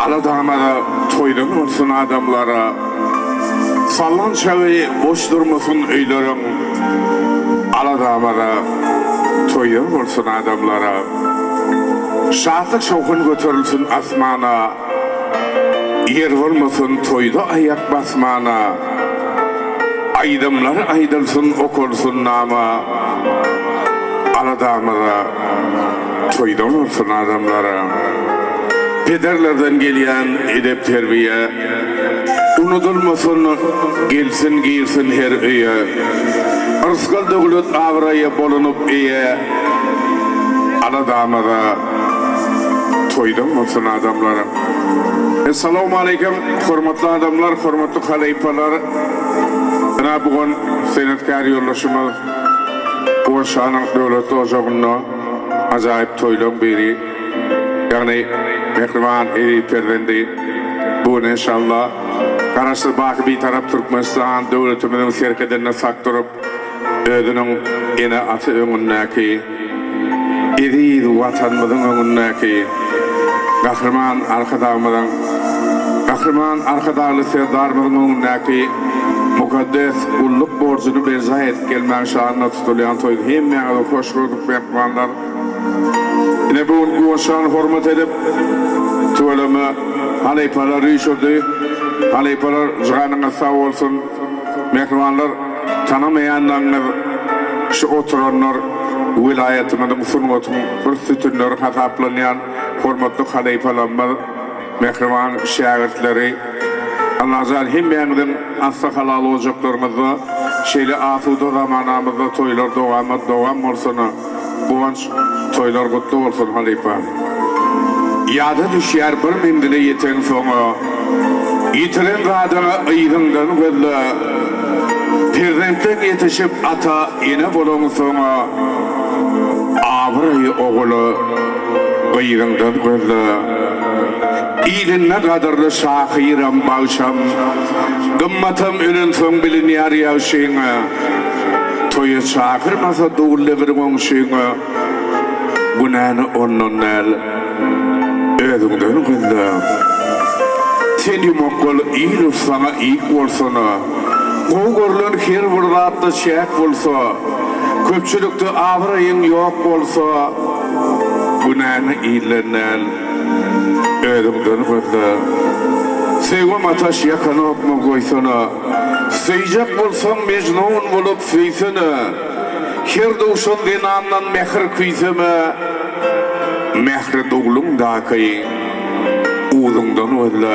Aladağmada toydun olsun adamlara, sallan çavi boş durmasın öylerin. Aladağmada toydun olsun adamlara, şahtlık şokun götürülsün asmana, yer olmasın toyda ayak basmana, aydımlar aydılsın okursun nama. Aladağmada toydun olsun adamlara, pederlerden gelen edep terbiye, unutulmasın gelsin girsin her öye, ırskal dövlet avraya bolunup eye. Aladağmada toydun olsun adamlara. Esselamu aleyküm, hürmetli adamlar, hürmetli haleypalar. Bugün senetkar yollaşımız bu şanın devleti ocağında acayip toylum biri. Yani mehriban eri perdendi. Bu inşallah karşı bakı bir taraf Türkmenistan devletimizin serkedenine saktırup ödünün yine atı önündeki eri vatanımızın önündeki kahraman arkadaşımızın arkadaşlı serdarımızın önündeki mukaddes kulluk borcunu berza et gelmen şanına tutulayan toydu. Hem yani hoş gördük mehribanlar. Yine bu şan hürmet edip tuvalımı haleypalar rüşürdü. Haleypalar canına sağ olsun. Mehribanlar tanımayanlar şu oturanlar vilayetimizin sunmatın bir sütünler hasaplanan hürmetli haleypalarımız, mehriban şagirdleri. Allah azal hem beğendim asla halal olacaklarımızı şeyle asuda zamanımızda toylar devam olsun. Buvanç toylar kutlu olsun haleypa. Yada düşer bir mendile yeten sonra yitiren zadına ayrından gözle perdentten yetişip ata yine bulun sonra ağrıyı oğulu ayrından gözle İyinin ne kadarlı şahiram bağışam, gımmatım ünün son bilin yar yavşığına, toyu çakırmasa doğullevirim onşığına, günahını onun el, ödünden gündü. Seni mokkol iyi sana iyi olsana, Oğurluğun her vurdatta şek olsa, köpçülükte avrayın yok olsa, günahını iyilerin el, ödümden gündü. Sevgim ataş yakana okma koysana, seycek bolsan mecnun bulup süysene, her doğuşun dinandan mehir küyseme, mehri doğulun dağıyı, uğdundan gündü.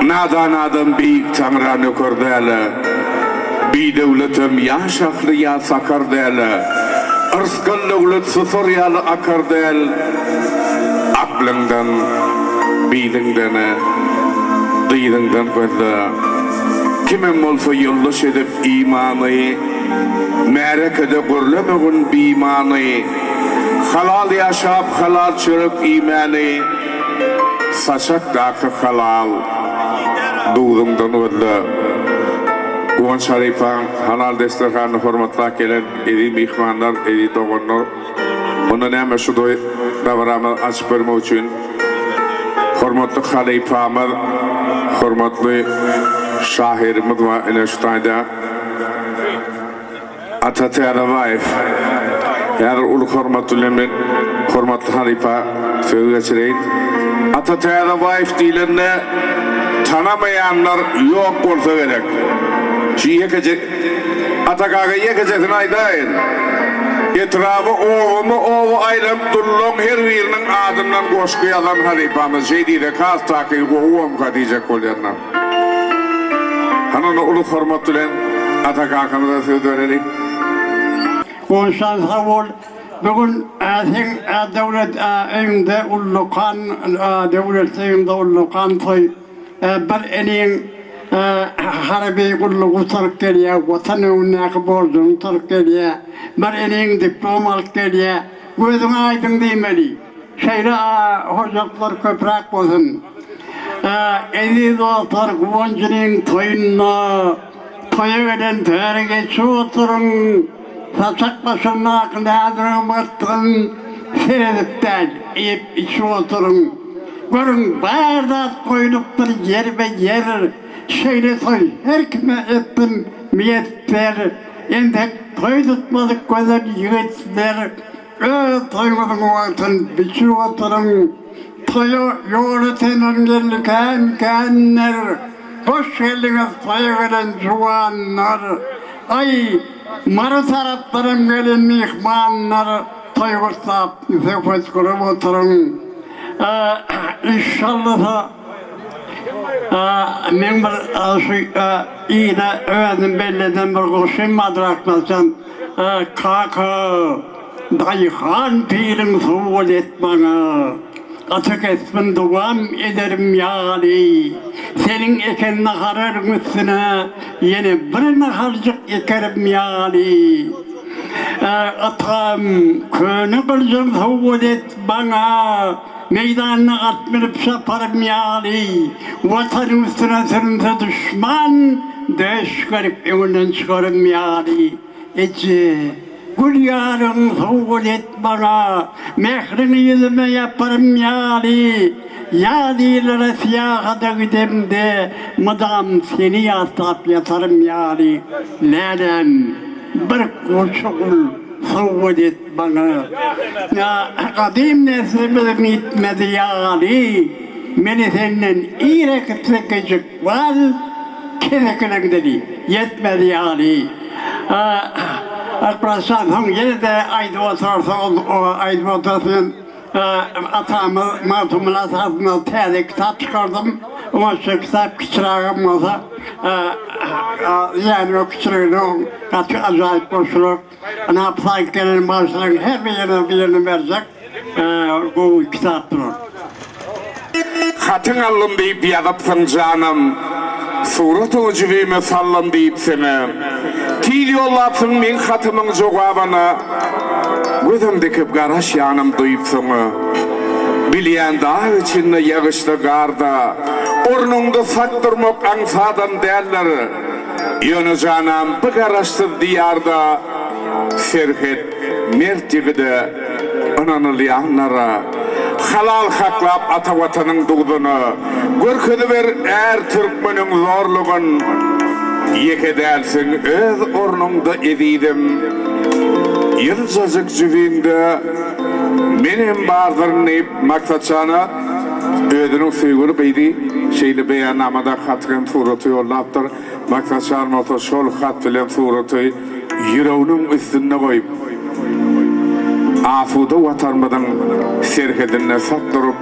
Nadan adam büyük tanrını kördele, bir devletim ya şaklı ya sakar dele, ırskal devlet sıfır yalı akar del, aklından, bidinden, dıydıngdan kördü. Kimin olsa yoldaş edip imanı, merekede görlemegun bimanı, halal yaşap halal çürük imanı, saçak dakı halal, doğduğumdan öldü. Kuvan Şarifan, halal destekhanı hürmetler gelen eri mihmanlar, eri doğanlar. Onun hemen şu davramı açıp vermek için hürmetli halifamız, hürmetli şahirimiz ve eleştayda Atatürk'e vayf. Yani ulu hürmetli halifa söz geçireyim. Atatürk'e vayf değilerine tanımayanlar yok olsa gerek. Şu yekecek, Atakağ'a yekeceksin aydayın. Etrafı oğlu ayrım dullum her birinin adından koşku yalan halifamız. Şey değil de kaz takıyı oğum kadiyecek olyanlar. Hanım ulu hürmetlilen Atakağ'ını da söz verelim. Konuşan savul. Bugün devlet evinde ullukan, devlet evinde ullukan toy. Bir enin harbi kulluğu tarık geliyor, vatanı unnaki borcunu tarık geliyor. Bir enin diplomalık geliyor. Gözün aydın demeli. Şeyle hocaklar köprek olsun. Eziz otur güvencinin toyunna, toya veren törege şu oturun. Saçak başının akıllı adını battın, seyredip del, eyip içi oturun. Görün bardak koyuluptur yer ve yer. Şeyle soy her kime ettin miyetler. Endek toy tutmadık gözler yigitler. Toymadın vaktin biçi oturun. Toyu yolu tenen gelirkenler. Hoş geldiniz toya gelen juvanlar. Ay marı taraflarım gelin mihmanlar. Toy kursap nefes kurup oturun. İnşallah men bir iğne öğrendim belleden bir koşayım madraklasam kaka dayıhan pirin soğul et bana atık etmin duam ederim yâli senin eken naharın üstüne yine bir naharcık ekerim yâli atam könü kılcım soğul et bana meydanına atmirip saparım yâli vatanın üstüne sırınsa düşman döş garip evinden çıkarım yâli ece gül yarın soğul et bana mehrini yüzüme yaparım yâli yâlilere siyahada gidem de mıdam seni yasap yatarım yâli lâlem bir koçukul soğul et bana ya kadim neslimizin itmedi yâli meni senden iyire kıtlıkıcık var kesekinen dedi yetmedi yâli Arkadaşlar son yine de aydı otursun atamı martumun asasına teyze kitap çıkardım ama şu kitap küçürağım olsa yani o küçürüğünü kaç acayip koşuluk ne yapsak gelelim başlayın her bir yerini verecek bu kitaptır. Hatın alın deyip yadapsın canım. Surat-ı ucubime sallın deyip seni. Til yollapsın men hatımın cevabına. Gözüm dikip garaş yanım duyup seni. Bilyen dağ içinde yağışlı garda. Ornunda saktırmak ansadan derler. Yönü canım bu garaşsız diyarda. Serhet mert yigide ananı liyanlara. Halal haklap ata vatanın doğduğunu görkedi ver er Türkmenin zorluğun yeke dersin öz ornumda ediydim yılcacık cüvinde benim bardır neyip maksatçana ödünün figürü beydi şeyli beyannamada hatkın suratı yollaptır maksatçanın otu şol hat bilen suratı yüreğinin üstünde koyup afuda vatanmadan serhedine sattırıp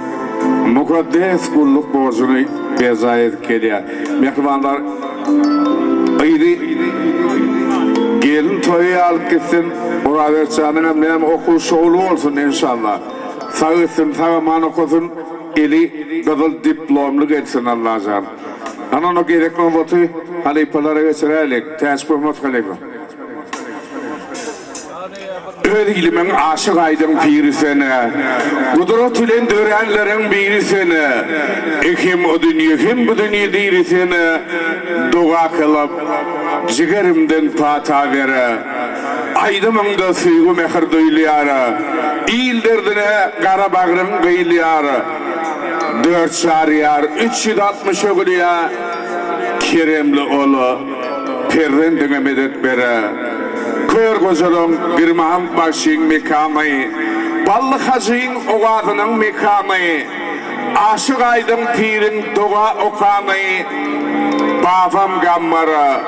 mukaddes kulluk borcunu bezayet keliyor. Mehmanlar aydı gelin toyu alıp gitsin orada canına benim okul şoğlu olsun inşallah sağırsın sağaman okusun eli kadar diplomlu geçsin Allah can anonu gerekli otu halipalara geçirelim teşbihmat halipa Ödilimin aşık aydın piri sene, kudret ile dörenlerin biri sene, hem o dünya hem bu dünya diri sene, dua kılıp ciğerimden pata vere, aydımın da suyu mehir duyluyara, il derdine kara bağrım kıylıyara, 4 şariyar 360 ogulya, Keremli oğlu, perrendine medet bere, Kör gözürüm bir maham başın mekanı, ballı hacıyın oğadının mekanı, aşık aydın pirin dua okanı, babam gammara,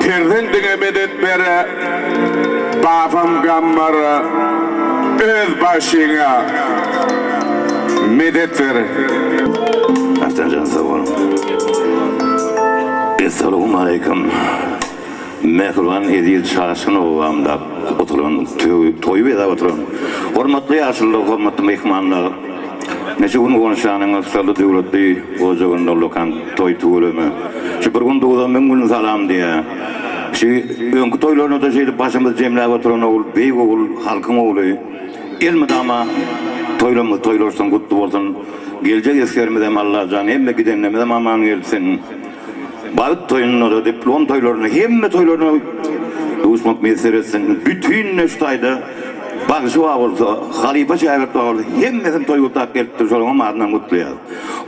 perdendine medet bere, babam gammara, öz başına medet vere. Aftercan sağ olun. Esselamu aleyküm. Mehruvan edil çarşın ovamda oturan, toyu veda oturan. Hormatlı yaşlı, hormatlı mehmanlar. Neçe gün konuşanın salı devletli ocağında lokan toy tuğulümü. Şu bir gün doğudan ben gün salam diye. Şu önkü toylarına da şeydi başımız cemle oturan oğul, bey oğul, halkın oğlu. Elmedi ama toylarsan kutlu olsun. Gelecek eskermedem Allah canı, hem de gidenlemedem aman gelsin. Bağıt toyununa da diplom toylarına, hem de toylarına uçmak meselesinin bütün neştayda Bak şu olsa, Halife şahit oldu. Hemmeden toyu tak geldi, şolama adına mutlu ya.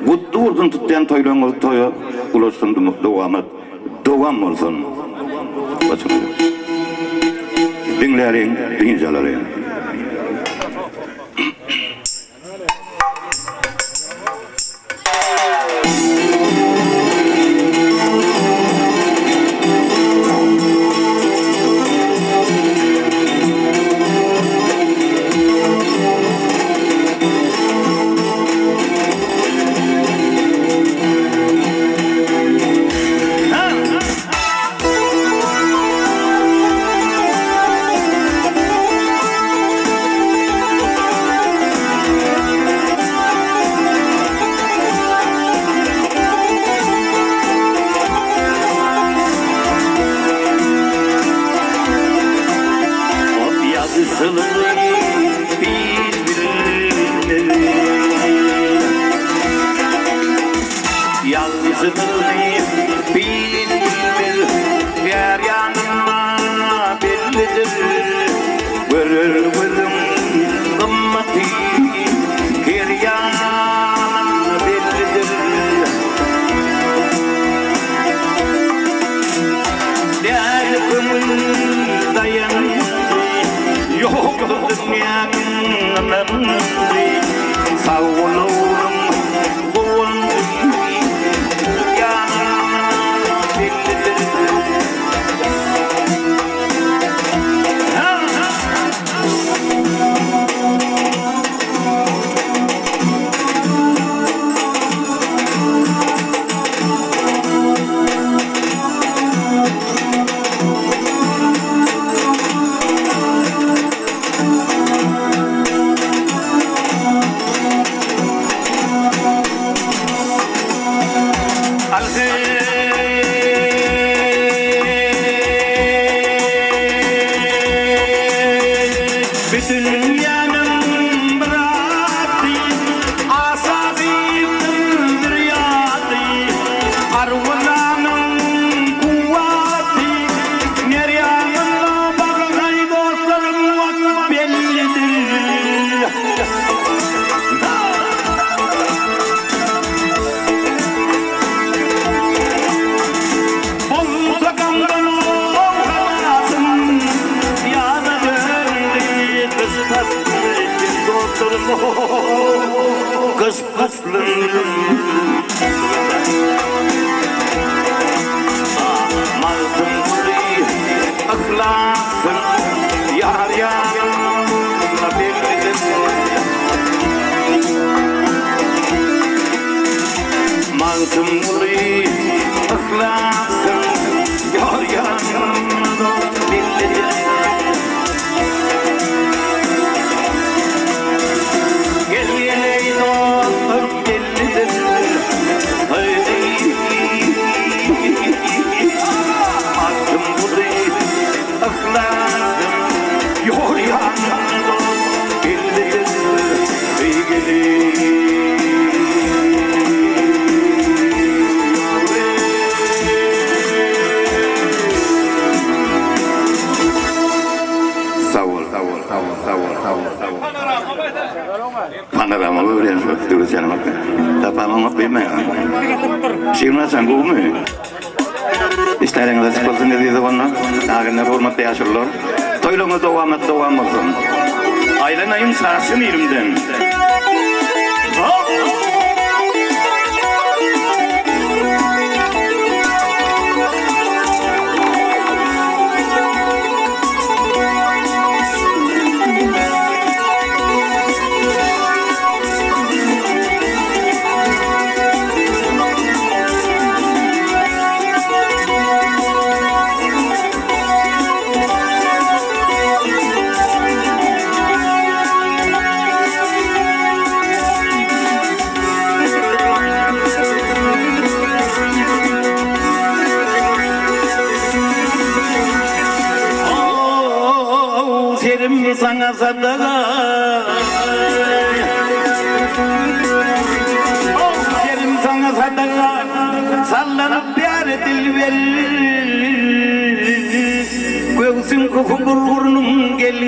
Kutlu olsun tutlayan toyluğun toyu ulaşsın devam olsun. Başım. Dinlerin, dinleyicilerin. Kız paslı Maldım burayı aklasın Yar yanına birlidir Maldım burayı aklasın Yar yanına birlidir Panorama öyle dulu sana bak. Tapamam bilmem. Şimdi sen bu mu? İşlerin de sıkıntı ne diye bana? Ağırına hürmetle yaşırlar. Toyluğunu devam olsun. Ailenayım sağsın elimden. Serim sana sadaka Serim sana sadaka Sallanıp yâre dil verir Göğsüm kokur burnum gel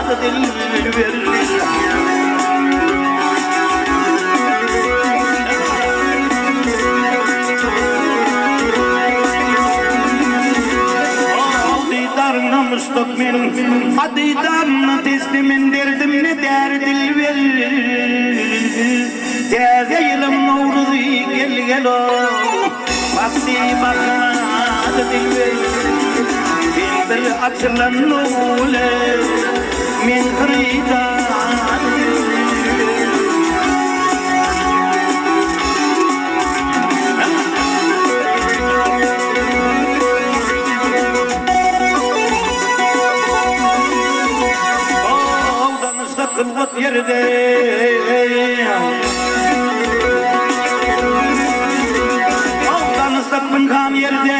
dilber Müstakmin Hadidan teslimin derdim ne derdil ver Teze yılım nurdu gel o Vakti bakmadı dil ver Bir açılan nule min hridan kılvat yerde Aldanı sapınkan yerde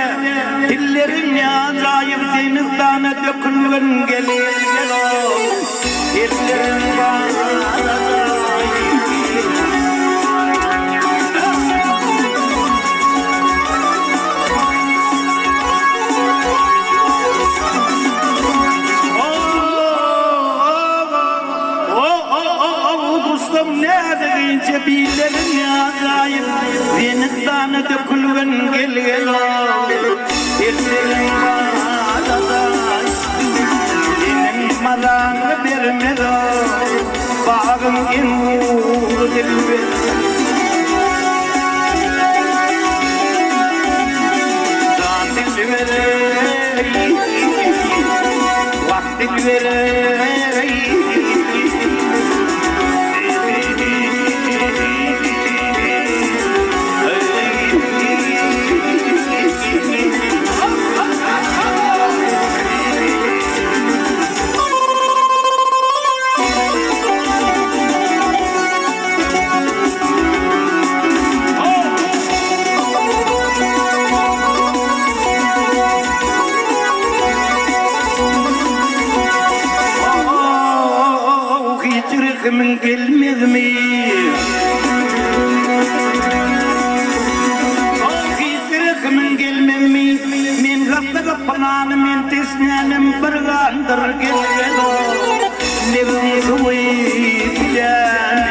Dillerim ne acayip denizdanı dökülün gelir gel o Dillerim bana Nerede billerim ya acayip Denizdanı dökülün gel o Dillerim bana Senin malanı vermez o Bağım en uğur dilber Can dilber Vakt dilber من gelmez mi? Min gelmez mi? Min gafta gapnan min tisnanim bergandır gel o Nevim suvi bilen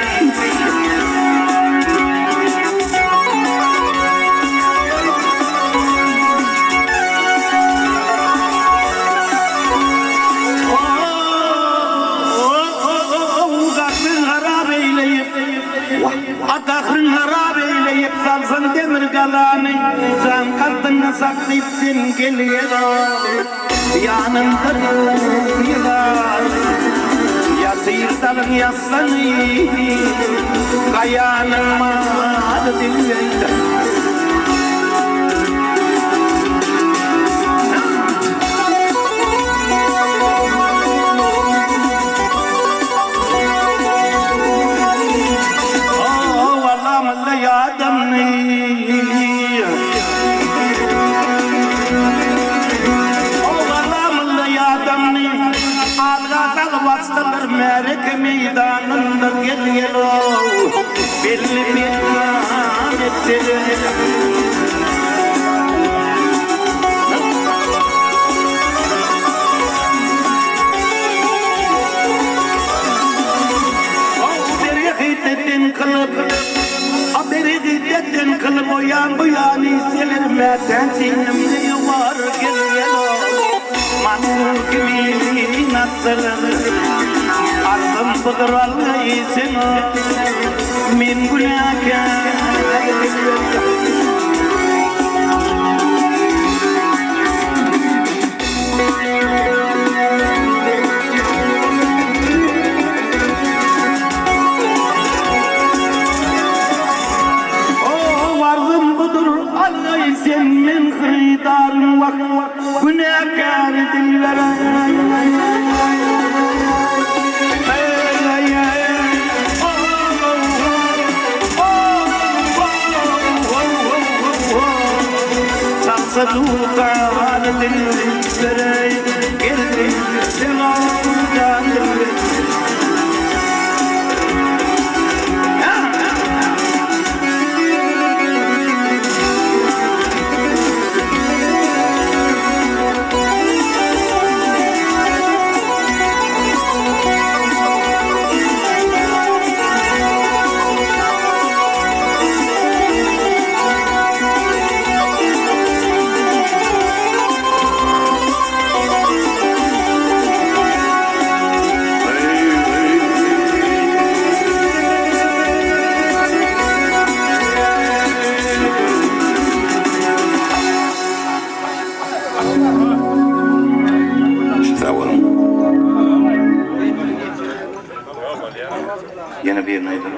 Atakrın harap eyleyip salsın demir galanı Can kaltını saklayıp sen geliyor Yanımda yılan Ya sıyırtalım yaslanı Kayanın madı dillerinde Vasıtalar merek meydanında gel o Belli bir rahmetleri Haberi hiddetten kılıp o yan bu yan hisselermeden sinimli var gel o Mansur gibi nasıl Arzım budur Allah'ın o Min günahkar Sen min hridarın vak günahkar dillere Çapsadukar dillere geldi sevaptan dillere Yine bir yerine aydın.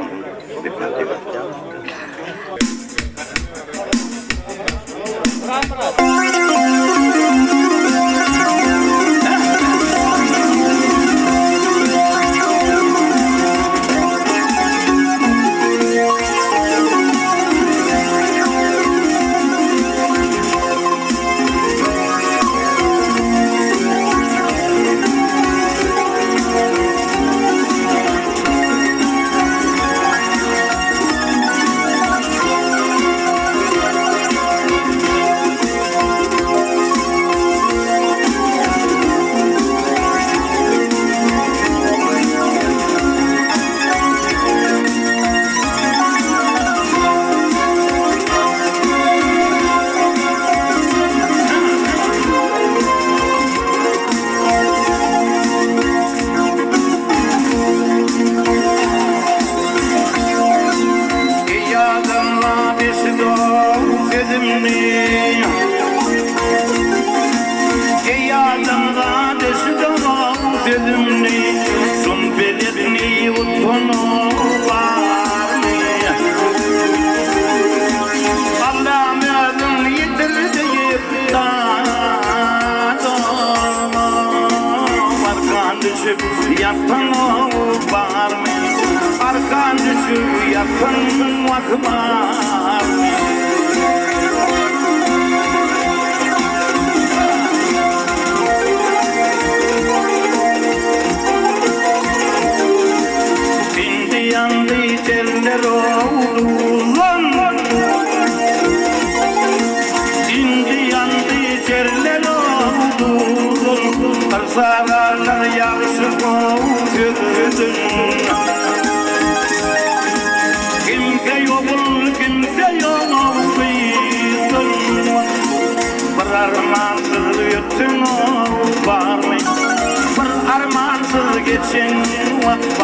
Yatan var mı? Arkan düşüp yatan var mı? Bindi yandı teller oldu lan. Bindi yandı teller oldu. Karsarlar yakışık oldu. Kimse yokul, kimse yok bıydın. Bir armansız yutun var mı? Bir armansız geçen var mı?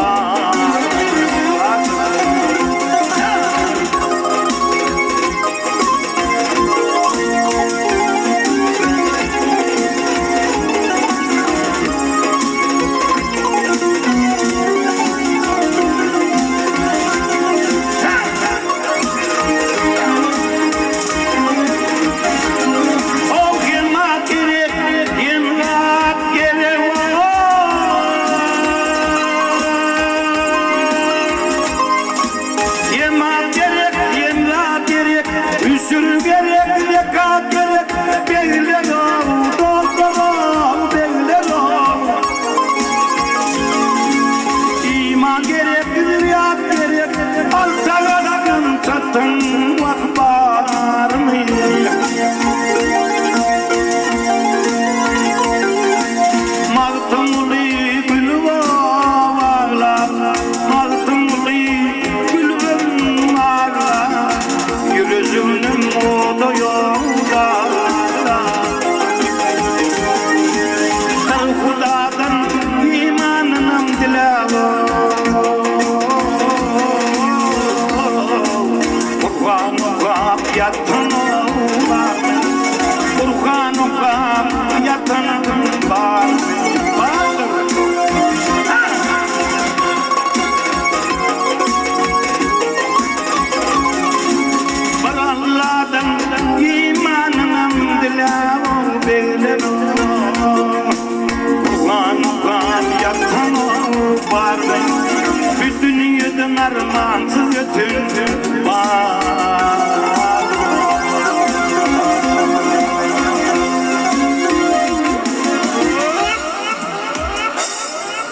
Armansız götürdüm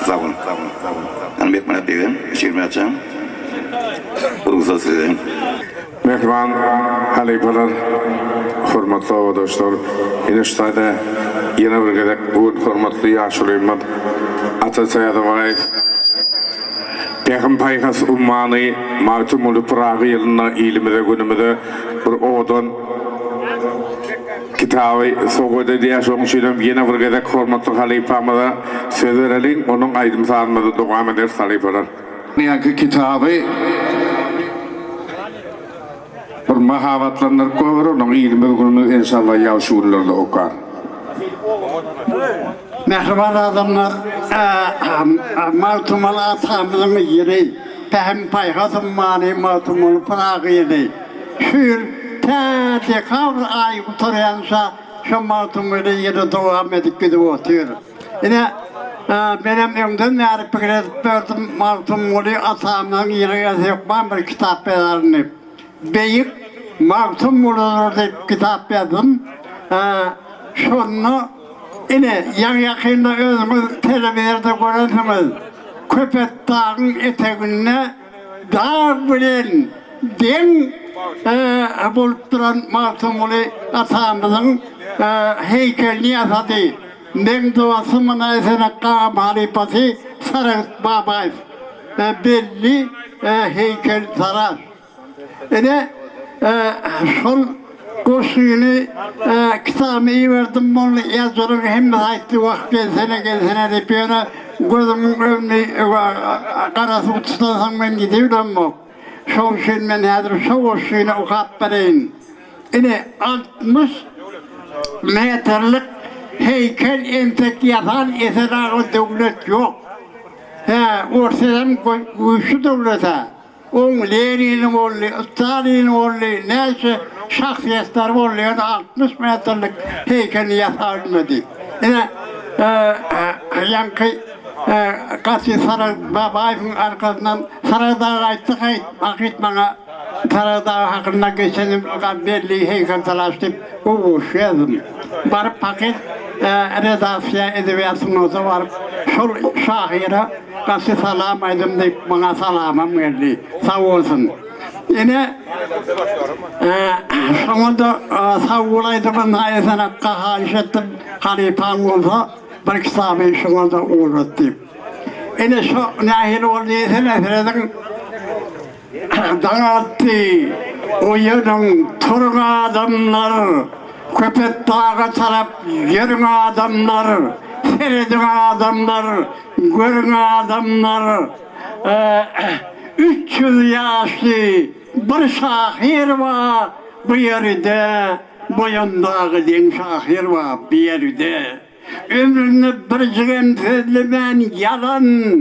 Sağ olun. Ben bekmene dedim. Şiirimi açacağım. Burgusa sizden. Mehman, halifalar, hurmatlı avadaşlar, Eniştayda yine bir gedek bugün hurmatlı Yaşuluyman, Atatürk Adımayıf, Peygamber Paygas Ummanı, Mağtumulu Pırağı'nı yılına ilimide günümüde bir oğdan kitabı soğuda diye soğuşuydum. Yine bir gedek hurmatlı halifamıza söz verelim, onun aydın sağlamada devam eder halifalar. Niyaki kitabı bir mahavatlanır koyur, onun ilmi günü inşallah yavşuğunlarda okar. Mehriban adamlar, Maltumalı atamızın yeri Fehim payhasım mani matumul pırağıydı. Şür te kavr ay oturuyansa şu matumulu yeri devam edip gidip oturuyor. Yine benim ömrümden beri fikir edip verdim matumulu atamdan yeri yazıkman bir kitap ederini. Beyik matumulu deyip kitap verdim. Şunu yine yan yakında özümüz televizyonda görürsünüz. Köpek dağın eteğine dağ bilen den bulup duran Masumulu atamızın heykelini yasadı. Ben duasımın esene Kağım Halifası Sarık Babayız. Belli heykel sarar. Yine son kursuyunu kitabı iyi verdim. Bunu yazılır hem de haydi vakit gelsene deyip yana gözümün önüne karası tutasam ben gidiyorum mu? Son şeyin ben hazır son şeyini okuyup vereyim. Yine 60 metrelik heykel entek yapan eserağı devlet yok. Ortadan güçlü devlete. Lenin'in oğlu, Stalin'in oğlu, neyse şahsiyetler oğlu, 60 metrelik heykeli yaparmadı. Yine yankı Kasım Saray Babay'ın arkasından Saraydağı açtık, vakit bana Saraydağı hakkında geçenim belli heykel talaştık, o yazdım. Varıp paket redasya edebiyatımıza varıp şahire Kasım salam aydım deyip bana salamım geldi, sağ olsun. Yine sonunda sağ olaydımın hayatına kahaş ettim, halifan olsa bir kitabı sonunda uğrattım. Yine şu nahil olduğu senelerden dağıttı, uyudun turun adamlar, köpek dağa taraf yürün adamlar, seyredin adamlar, görün adamlar. 300 yaşlı bir şahir var bu yerde, boyundağı den şahir var bir yerde. Ömrünü bir cıgın sözlemen yalan,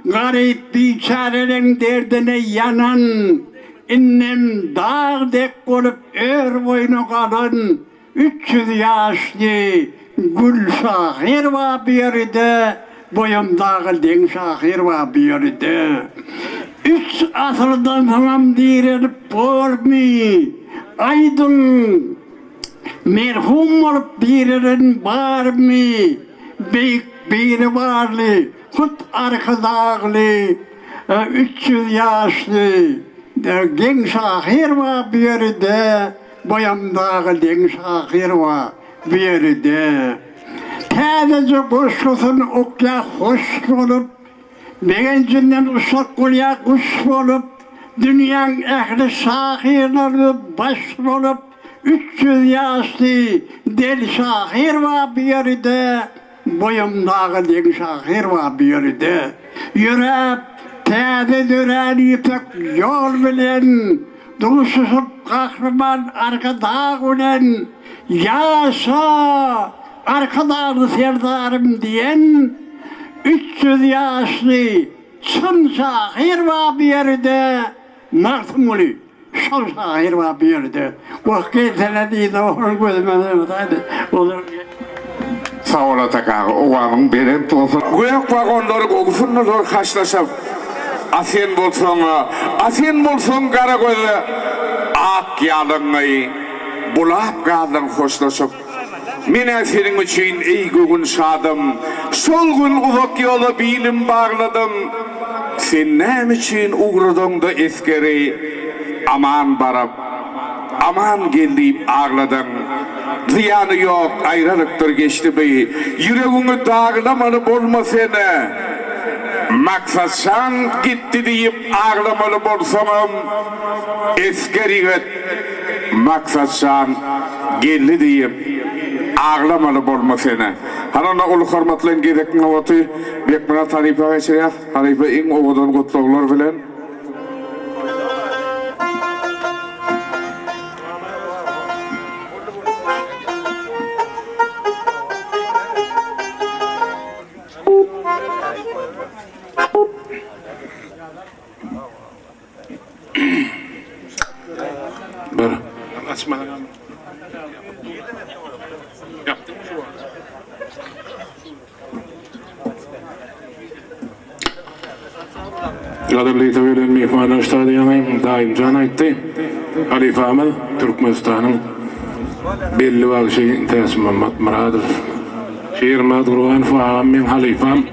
garip biçarelerin derdine yanan, innem dağ dek olup boynu kalın, 300 yaşlı gül şahir var bir yerde, boyundağı den şahir var bir yerde. 3 asırdan tamam dirilip bolmi, aydın merhum olup dirilen var mı? Büyük biri varlı, kut arkadağlı, 300 yaşlı, gen şahir var bir yerde, boyundağı den şahir var bir yerde. Tədəcə qoşulsun okya hoş olup, beğencinden uşak kulya kuş olup, dünyanın ehli şahirleri baş olup, 300 yaşlı del şahir var bir yerde, boyumdağı den şahir var bir yerde. Yürep, tədə dören ipek yol bilen, duşusup kahraman arkada ulen, yaşa! Arkadaşlı serdarım diyen 300 yaşlı çın şahir var bir yerde, Masumulu şol şahir var bir yerde. Vakit senediydi onun gözüme olur. Sağ ol Atakağı, oğlanın beren olsun. Güyak vagonları kokusunlar kaçlaşıp asen bolsun kara gözü ak yalınmayı bulap kaldın hoşlaşıp. Mine senin için iyi gün şadım, sol gün ufak yolu bilim bağladım. Sen nem için uğradın da eskeri, aman barıp, aman geldiğim ağladın. Ziyanı yok, ayrılıktır geçti bey, yüreğini dağlamalı bolma seni. Maksatsan gitti deyip ağlamalı bolsamam, eskeri git. Maksatsan geldi deyip, ağlamalı bolma seni. Hanana ulu hormatlayan gerekli avatı bekmana tarife geçiriyat. Tarife in oğudan kutluğlar bilen. Bar. Açma. Yaptım. Qadrli tövelen mehmanlar stadiyanayım daim can aytdy. Halife Ahmed Türkmenistan'ın belli bagşy Täsin Mammat Muradov. Şeýer Madgurwan faam men halifam.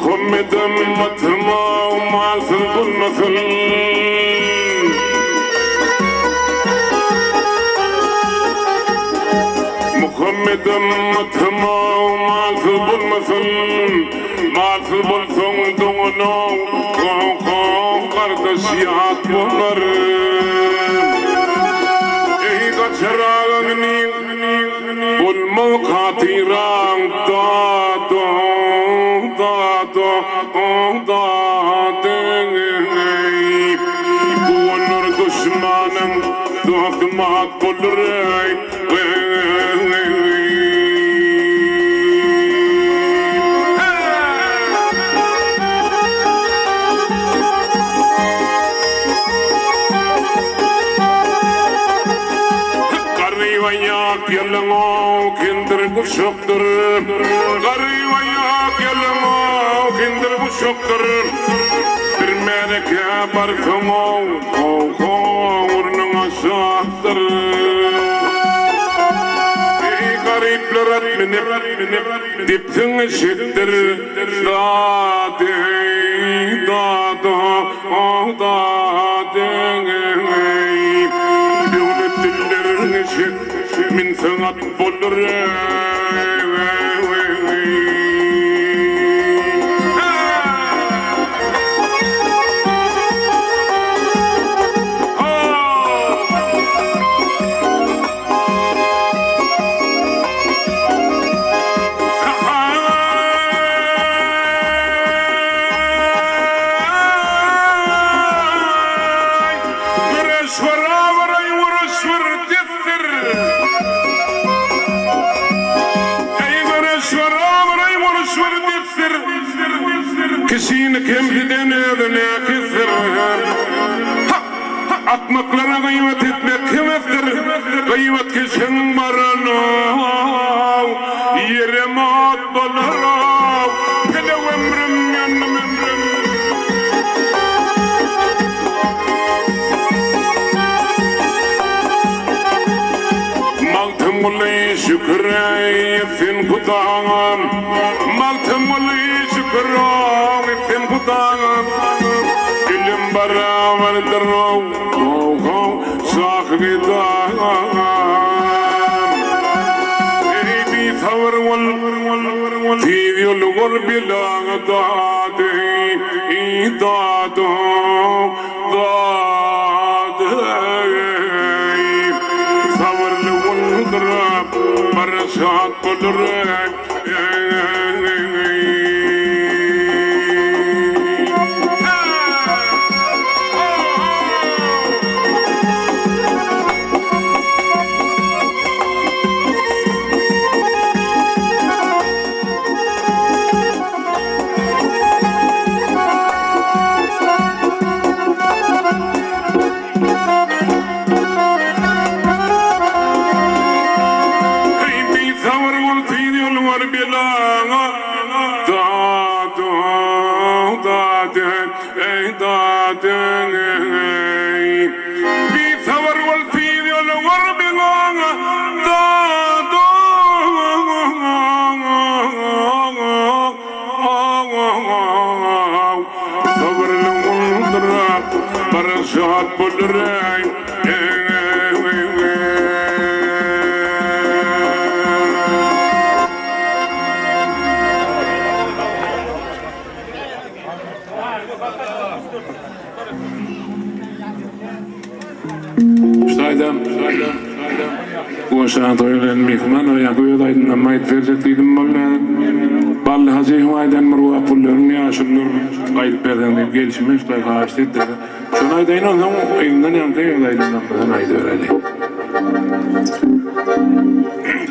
Muhammed'im matma masıl bulmasın. Muhammed'im matma masıl bulmasın. Masıl bulsun doğunu kardeş yat bunlarım. Ey kaçırağını bulma katiran Buonur düşmanın dostmak bulur Garrivayak yalıngo kindir kuşuktur Garrivayak yalıngo kindir kuşuktur Bir meleke barkıngo urnun aşaktır Garipler etminip diptin eşittir Dade Devletlilerin eşit min sanat bulur Kişine kemhiden edine kesir Akmaklara gıymet etmek kemektir Gıymet kişin marana Yerem at balara Pelev emrim yanım emrim Maltım ulu şükrey Fin kutağım Maltım ulu şükrey Fin kutağım Gülüm beraber dırrov Sahibi dağım Eybi tavır wal Fiv yol gurbi lağı dağdı İdadı Tavırlı wal dırrab Barasat bulurek Barasat bulurey Bu şan toylan mihman ya koydaydın ama etverjetliydim Ballı hacı hümaydan mırva pullarını yaşırlar Gayet berden gelişime işte kaçtı etti Şunay dayın olsam elimden yankayım daydın ama aydı öyle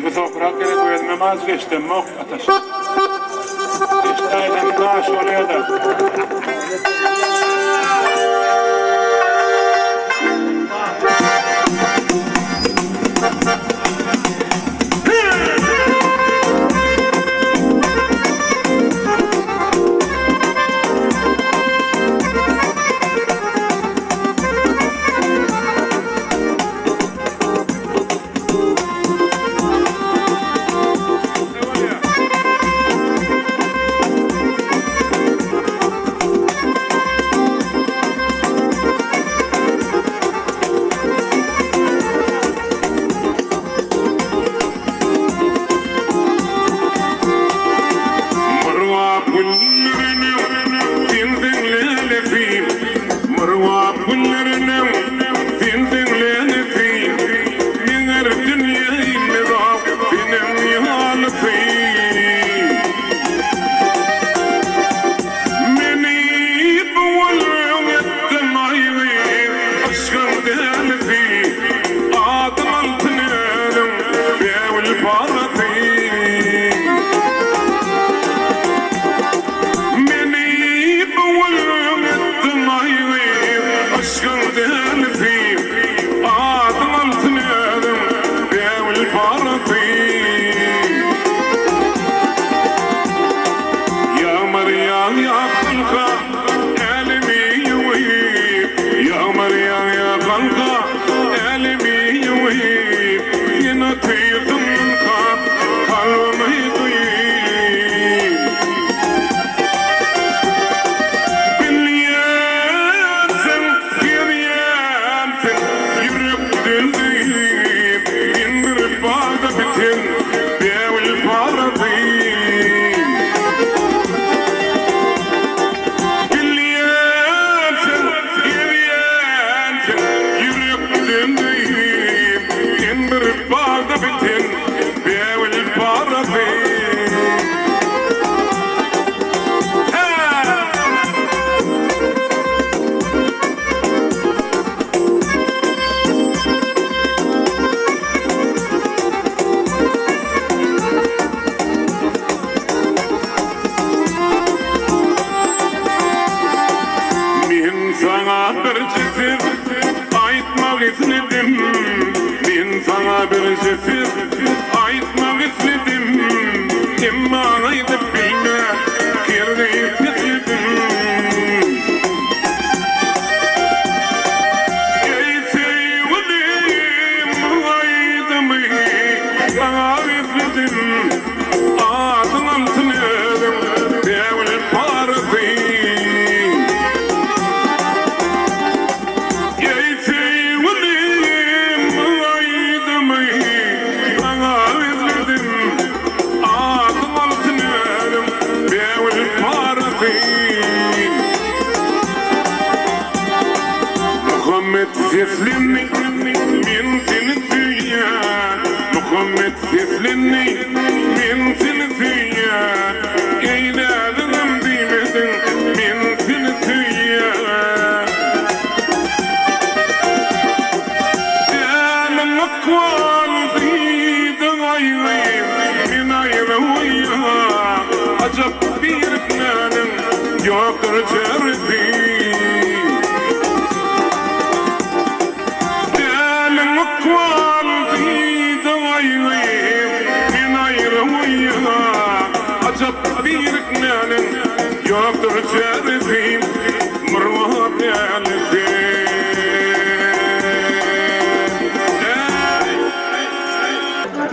Bu sokrak gerek namaz geçti mok ateş. İşte aynen naş oluyor da.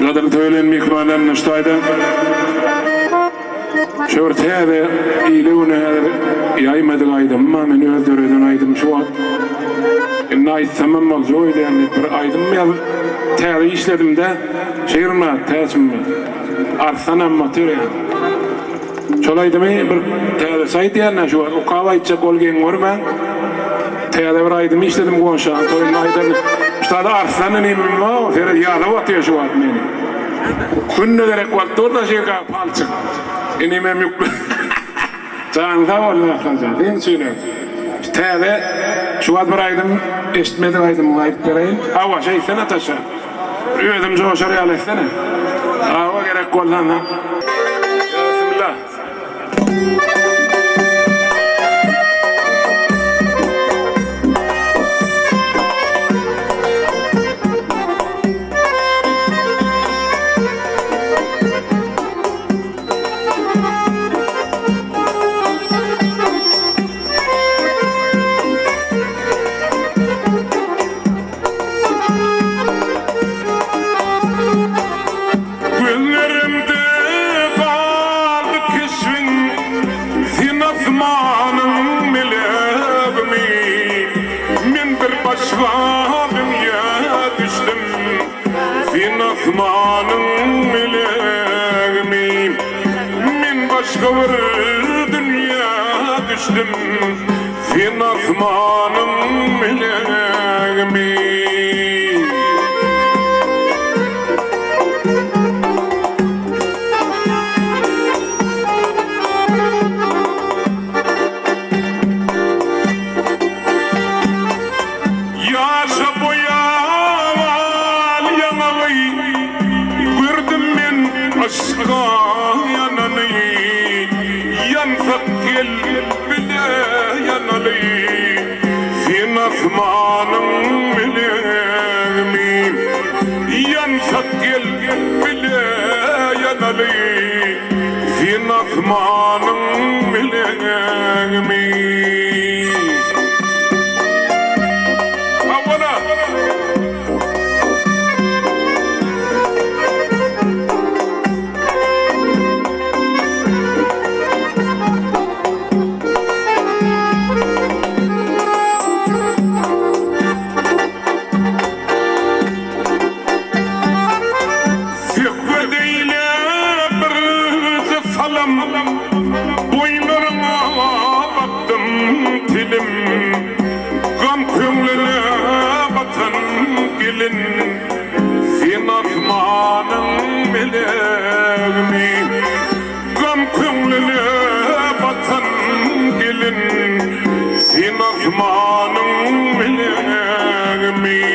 Nadal tölen mikrofonen nüştayda. Şörtede ilune yaymadı aydım ma men öldüreden aydım şu an. Nay tamam ol joydu yani bir aydım ya teri işledim de şehirme tesim arsanam material. Çolaydım bir teri saydı yani şu an o kavayça kolgen var ben. Teri bir aydım işledim konşa toyun aydım. İşte arsanın imim var ferad yağda batıyor şu an benim. Kunnelerek vakti da şey palçık. İnimem yok. Can da oldu kanca. Din söyle. Tede şu ad biraydım eşitmedi aydım ayıp vereyim. Hava şey sana taşa. Ödüm coşar yalasana. Awa gerek kolana. Bismillah. Güllerimde kaldı keşfin Sin asmanın meleğimi Min bir başka dünya düştüm Sin asmanın meleğimi Min başka bir dünya düştüm Sin asmanın meleğimi Asmanım meleğimi Yansat gel bile yanalı Fin asmanım meleğimi Havana Sin asmanın meleğimi Gam kümlüne batan gelin Sin asmanın meleğimi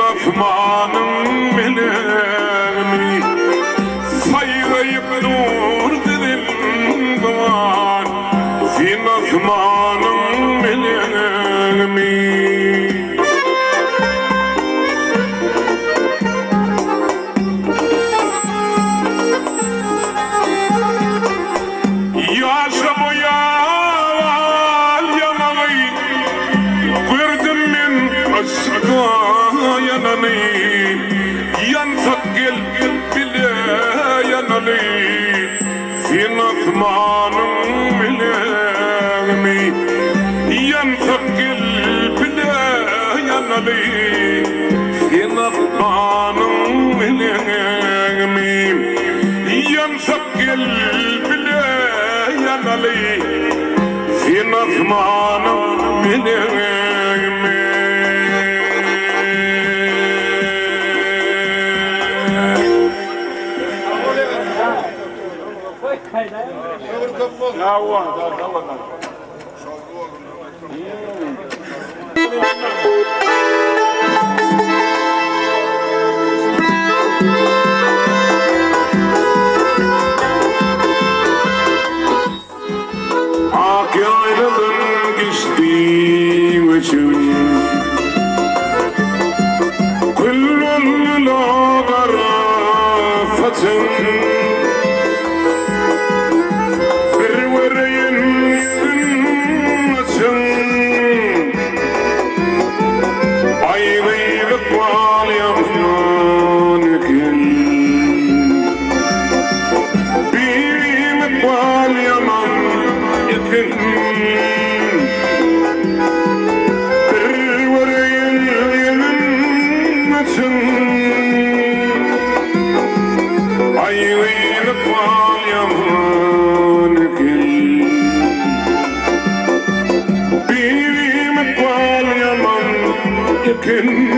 Asmanım meleğimi Sayrayıp dur dedim zaman Sin asmanım meleğimi Yaşa boya yanalı Gördüm men aşka yananı Yansat gel bile yanalı Sin asmanım meleğimi Yansat gel bile yanalı Sin asmanım meleğimi Yansat gel bile yanalı Sin asmanım meleğimi Ak yayladan geçtiğim için Kullun lağara saçın Bir vereyin Ayğıylık bal yaman gel Birim bal yaman yakın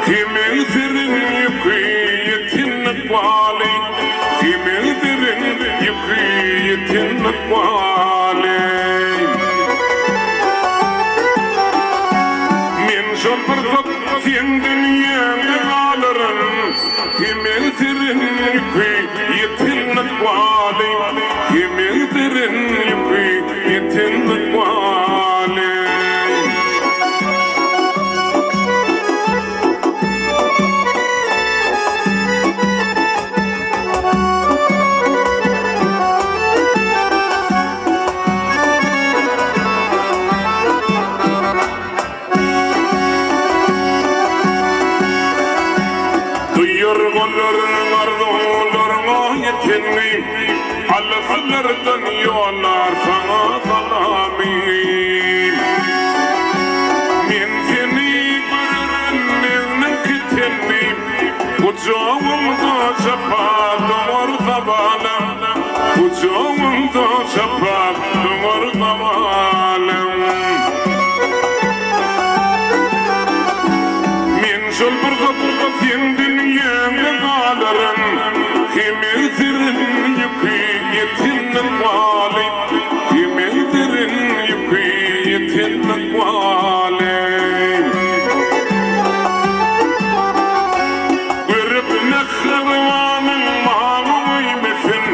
Kimin yüküyetin kvali, kimin yüküyetin kvali. Min şol bir kop sen dünyada kalırın, kimin yüküyetin kvali, kimin yüküyetin kvali. Yorgunların arzularına yetinmeyim, alaflardan yollar sana salamim. Min seni görürüm kitlenmeyim, kucağımda çapadım zavalım, kucağımda çapadım zavalım. Min şol bir kapıda sen dünyada kalırım, kimin yüküyetin kvali, kimin yüküyetin kvali. Görüp nekrevanın mağluy misin,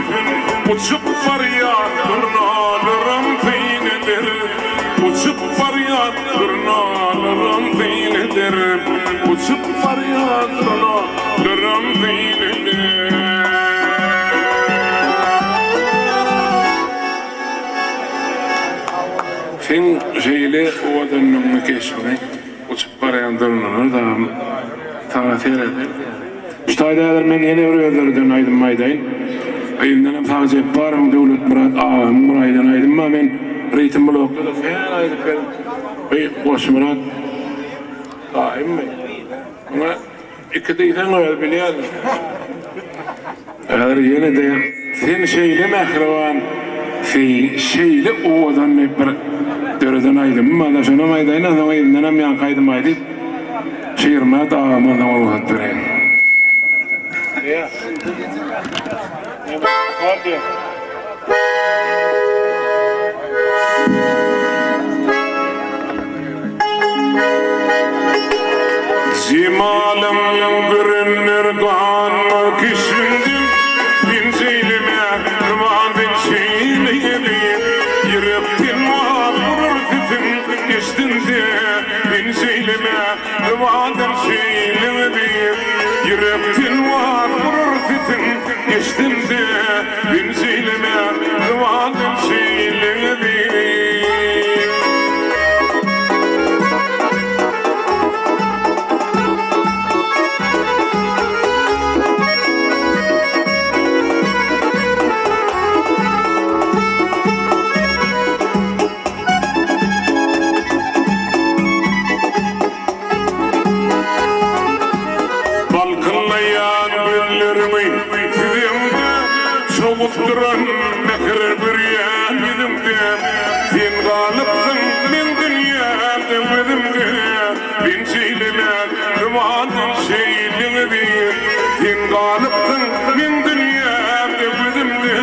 uçup var ya tırnalarım zeynedir, uçup var ya tırnalarım zeynedir, uçup var ya tırnalarım zeynedir. Sen şeyle o adamın keşfini uçup barayan durumunu da sana seyreder. Müstahide men yeni öğrenlerden aydın maydayın. Ayından sadece barım devlet Murat ağam Murat'dan aydın ma men reytim blokta da sen aydın ben. Ey boş Murat. Ağam mı? Ama iki deysen öyle biliyorsun. Eğer yine de sen şeyle mehrevan şeyle o adam hep bir döreden aydın ma da şuna maydayın adam ayından hem yan kaydım aydı. Şiirme dağıma da olmadı durayım. Ya. Ne var diyor? Zimalım görünür kanlı kişindim, bin seylime kıvandın şeyleydi. Yürüptin mağdur sizin geçtinde, bin seylime kıvandın şeyleydi. Yürüptin mağdur sizin geçtinde, bin seylime kıvandın şeyleydi. Balkınlayan güllerimi sizimde, soğuk duran nekir bir yerimde. Sen galıpsın min dünyada bizimde, bin şeylime kıvandın şeylingdi. Sen galıpsın min dünyada bizimde,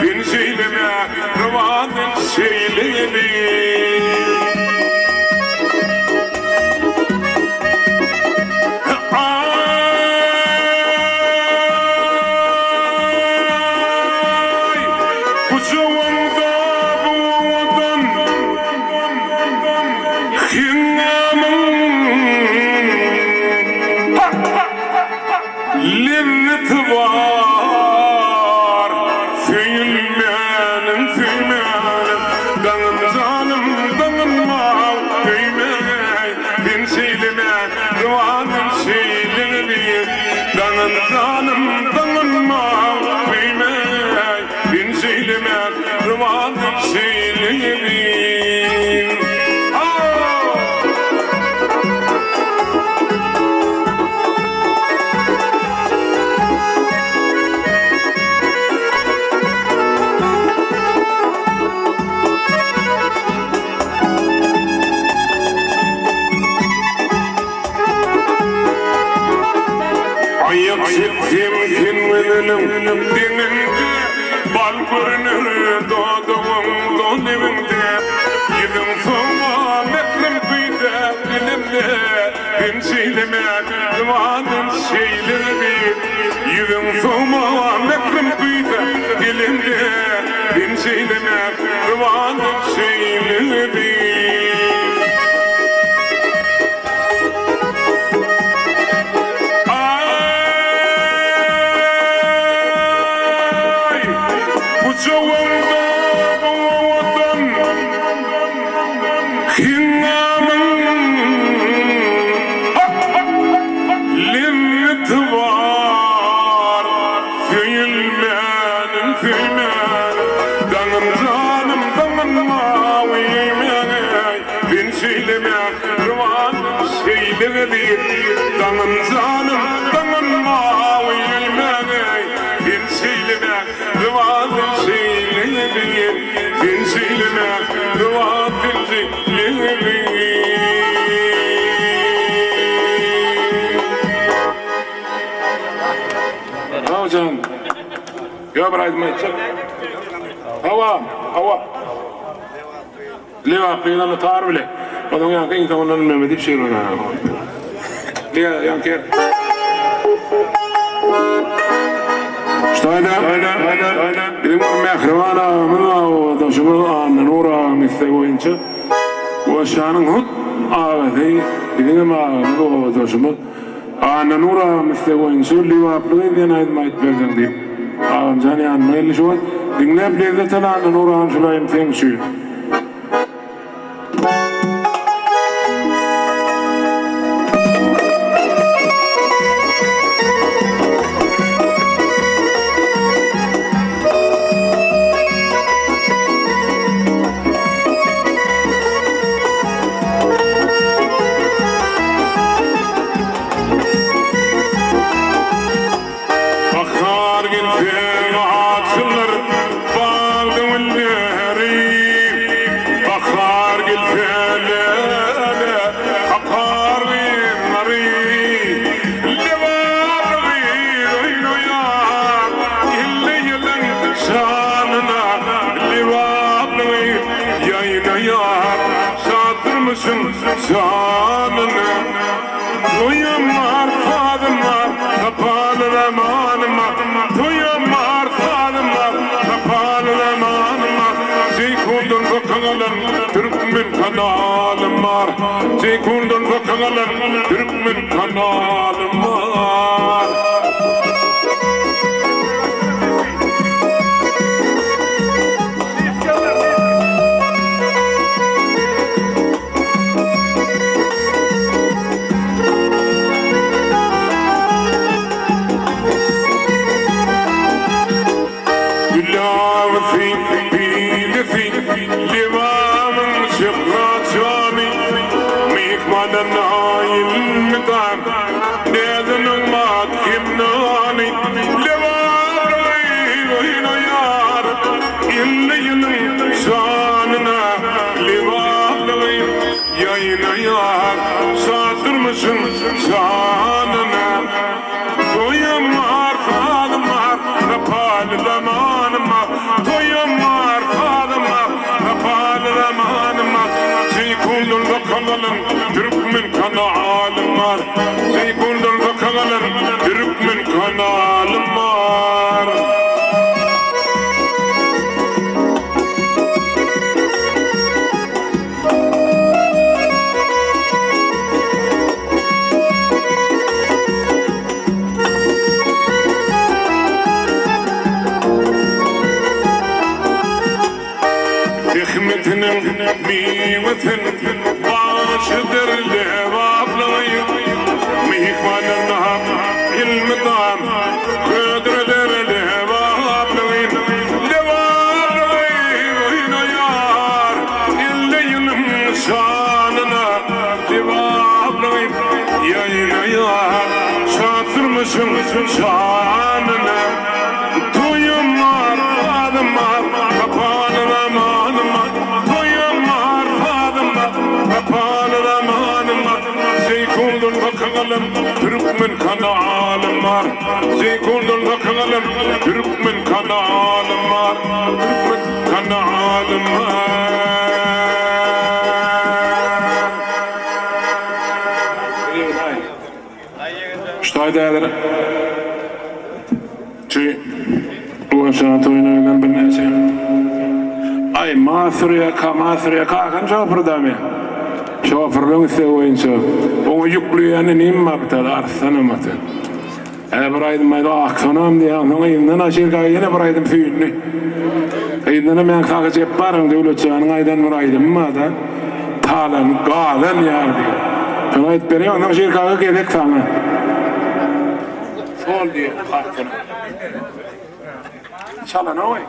bin şeylime kıvandın şeylingdi. Ayak çektim kinvedelim dininde bal görünür doğduğum evinde Yedin soğuma metrem kıydı dilimde Ben şeylemek dumanın şeyleri Yedin soğuma metrem kıydı dilimde Ben şeylemek dumanın şeyleri Danın canım, danın mavi ilmeği Ben şeylemek, rıvatın şeyleri Ben şeylemek, rıvatın şeyleri Hocam, göbraydım etçek Hava Leva, peydanı tar bile Onun yankı insanların Mehmet'i bir şey var Leva, yankı Stayda, bizim mehrivana mına da şunu anura misle boyunca o şanın hut ağabey bizim ağabey da şunu anura misle boyunca livaplı diye aytmayıp verdim deyip ağamcan yanmaylı şu dinlep lezzeten anura şulayım temşi Canını Duyamar fadıma Kapalı zamanıma Duyamar fadıma Kapalı zamanıma Zeykundun bakanalım Türkmen kanalım var Zeykundun bakanalım Türkmen kanalım var Canına Doyamar fadıma Kapalı zamanıma Doyamar fadıma Kapalı zamanıma Zeykundun bakanalım Türkmen kanalım var Zeykundun bakanalım Türkmen kanalım var Miymetin başıdır levablayı Mihmanına ilmidan Ködreler levablayı Levablayı oynayar İlleyinin şanına Levablayı yayınayar Şatırmışın şanına Duyumlar adımlar Kapanır amanıma Zeykundun bakanalım Türkmen kanalım var. Zekundun bakalım. Türkmen kanalım var. Türkmen kanalım var. Что это? Чи uğraşan oyunuyla bir neyse. Ay Masriya kan şofördami. Şoförlüğün seviyince. Onu yükleyenin immabtal arsanamadı. Bir aydım ayda aksanam diye. Onun ayından aşırı yine bir aydım füyünlü. Ayından ben kalkıp yaparım devletçiğinin aydan bir aydım mı da. Talan, galan yardı. Şuna ayıp veriyor. Ondan aşırı kalkıp geldik sana. Sol diye kalktım. İnşallah ne var?